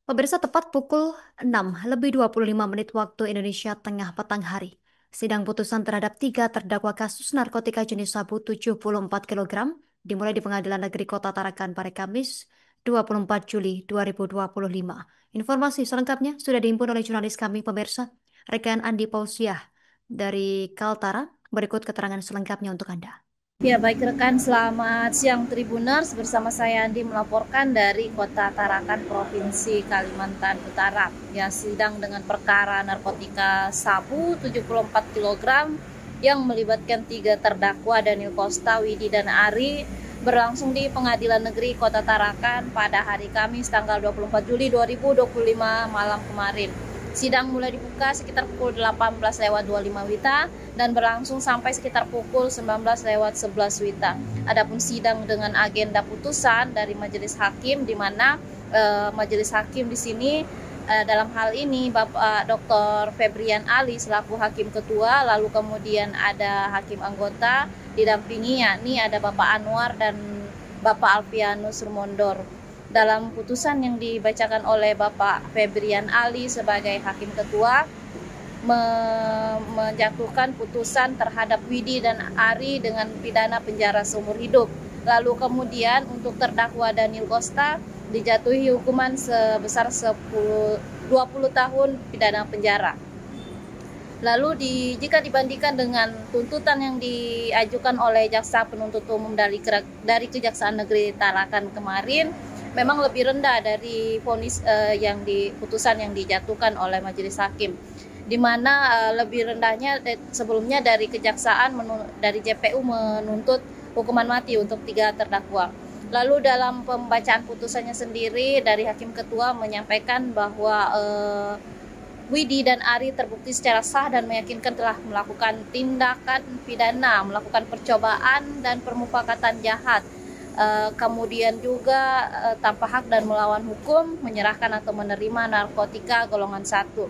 Pemirsa, tepat pukul 6:25 waktu Indonesia Tengah petang hari. Sidang putusan terhadap tiga terdakwa kasus narkotika jenis sabu 74 kg dimulai di Pengadilan Negeri Kota Tarakan pada Kamis 24 Juli 2025. Informasi selengkapnya sudah dihimpun oleh jurnalis kami, pemirsa, rekan Andi Pausiah dari Kaltara. Berikut keterangan selengkapnya untuk Anda. Ya, baik rekan, selamat siang Tribuners. Bersama saya Andi melaporkan dari Kota Tarakan, Provinsi Kalimantan Utara. Ya, sidang dengan perkara narkotika sabu 74 kg yang melibatkan tiga terdakwa Daniel Costa, Widi, dan Ari berlangsung di Pengadilan Negeri Kota Tarakan pada hari Kamis tanggal 24 Juli 2025 malam kemarin. Sidang mulai dibuka sekitar pukul 18:25 WITA dan berlangsung sampai sekitar pukul 19:11 WITA. Adapun sidang dengan agenda putusan dari majelis hakim, di mana majelis hakim di sini dalam hal ini Bapak Dr. Febrian Ali selaku hakim ketua, lalu kemudian ada hakim anggota didampingi, yakni ada Bapak Anwar dan Bapak Alfianus Rumondor. Dalam putusan yang dibacakan oleh Bapak Febrian Ali sebagai hakim ketua, menjatuhkan putusan terhadap Widi dan Ari dengan pidana penjara seumur hidup. Lalu kemudian untuk terdakwa Daniel Costa dijatuhi hukuman sebesar 20 tahun pidana penjara. Lalu jika dibandingkan dengan tuntutan yang diajukan oleh jaksa penuntut umum dari Kejaksaan Negeri Tarakan kemarin, memang lebih rendah dari vonis putusan yang dijatuhkan oleh majelis hakim, di mana lebih rendahnya sebelumnya dari kejaksaan dari JPU menuntut hukuman mati untuk tiga terdakwa. Lalu dalam pembacaan putusannya sendiri dari hakim ketua menyampaikan bahwa Widi dan Ari terbukti secara sah dan meyakinkan telah melakukan tindakan pidana, melakukan percobaan dan permufakatan jahat. Kemudian juga tanpa hak dan melawan hukum, menyerahkan atau menerima narkotika golongan 1,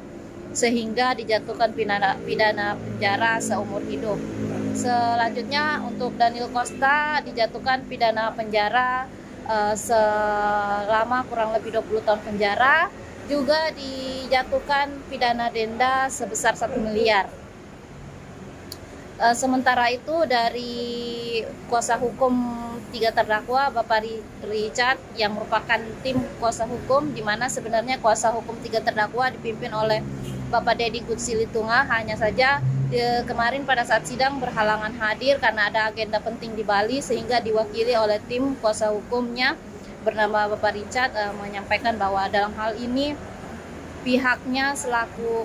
sehingga dijatuhkan pidana penjara seumur hidup. Selanjutnya untuk Daniel Costa dijatuhkan pidana penjara selama kurang lebih 20 tahun penjara, juga dijatuhkan pidana denda sebesar 1 miliar. Sementara itu dari kuasa hukum tiga terdakwa, Bapak Richard yang merupakan tim kuasa hukum, di mana sebenarnya kuasa hukum tiga terdakwa dipimpin oleh Bapak Dedi Kutsilitunga, hanya saja kemarin pada saat sidang berhalangan hadir karena ada agenda penting di Bali, sehingga diwakili oleh tim kuasa hukumnya bernama Bapak Richard menyampaikan bahwa dalam hal ini pihaknya selaku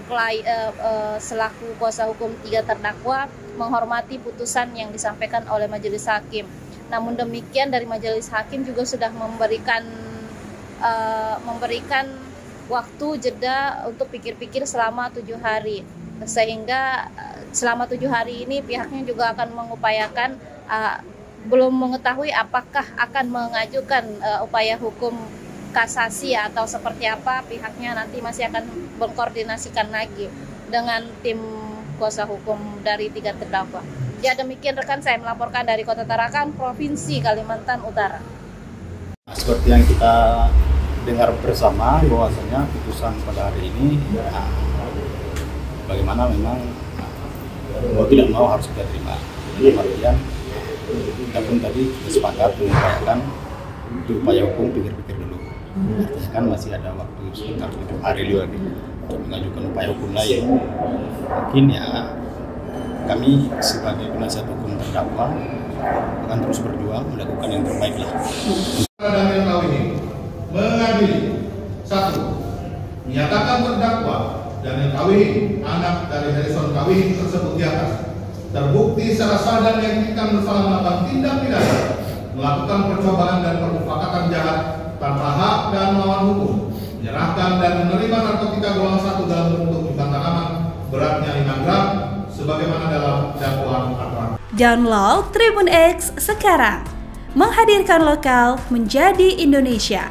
kuasa hukum tiga terdakwa menghormati putusan yang disampaikan oleh majelis hakim. Namun demikian dari majelis hakim juga sudah memberikan waktu jeda untuk pikir-pikir selama 7 hari, sehingga selama 7 hari ini pihaknya juga akan mengupayakan, belum mengetahui apakah akan mengajukan upaya hukum kasasi atau seperti apa, pihaknya nanti masih akan mengkoordinasikan lagi dengan tim kuasa hukum dari tiga terdakwa. Ya, demikian rekan, saya melaporkan dari Kota Tarakan, Provinsi Kalimantan Utara. Nah, seperti yang kita dengar bersama bahwasanya putusan pada hari ini bagaimana memang mau tidak mau harus kita terima. Kemudian kita pun tadi sepakat mengupayakan upaya hukum, pikir-pikir dulu. Artinya kan masih ada waktu sekitar 7 hari lagi untuk mengajukan upaya hukum lain. Mungkin ya kami sebagai penasihat hukum terdakwa akan terus berjuang melakukan yang terbaik lah. Daniel Kawini mengadili 1. Menyatakan terdakwa Daniel Kawini, anak dari Harrison Kawini tersebut di atas, terbukti secara sah dan meyakinkan bersalah melakukan tindak pidana, melakukan percobaan dan permufakatan jahat tanpa hak dan melawan hukum, menyerahkan dan menerima narkotika golongan 1 dalam bentuk bukan tanaman beratnya 5 gram sebagaimana dalam dakwaan aturan. Download Tribun X sekarang, menghadirkan lokal menjadi Indonesia.